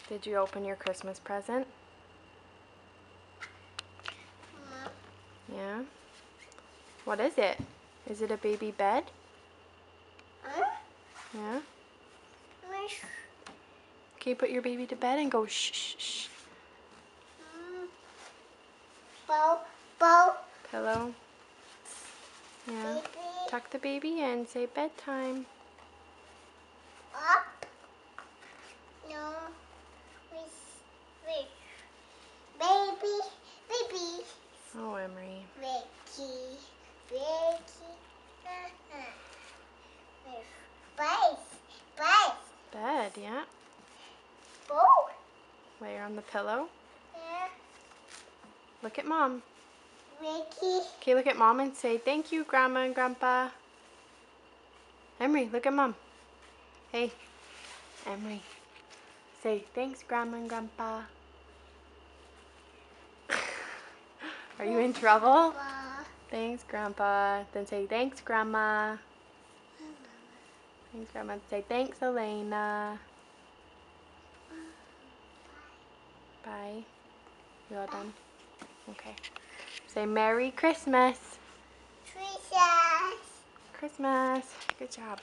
Did you open your Christmas present? Yeah? What is it? Is it a baby bed? Yeah? Can you put your baby to bed and go shh, shh, shh? Pillow? Yeah. Baby. Tuck the baby in. Say bedtime. Up. No. Wish. Baby. Baby. Oh, Emery. Ricky. Ricky. Spice. Bed, yeah. Oh. Lay her on the pillow. Yeah. Look at Mom. Ricky. Okay, look at Mom and say, thank you, Grandma and Grandpa. Emery, look at Mom. Hey, Emery. Say, thanks, Grandma and Grandpa. Are you in trouble? Thanks, Grandpa. Then say, thanks, Grandma. Thanks, Grandma. Say, thanks, Elena. Bye. You all done? Okay. Say, Merry Christmas. Christmas. Christmas. Good job.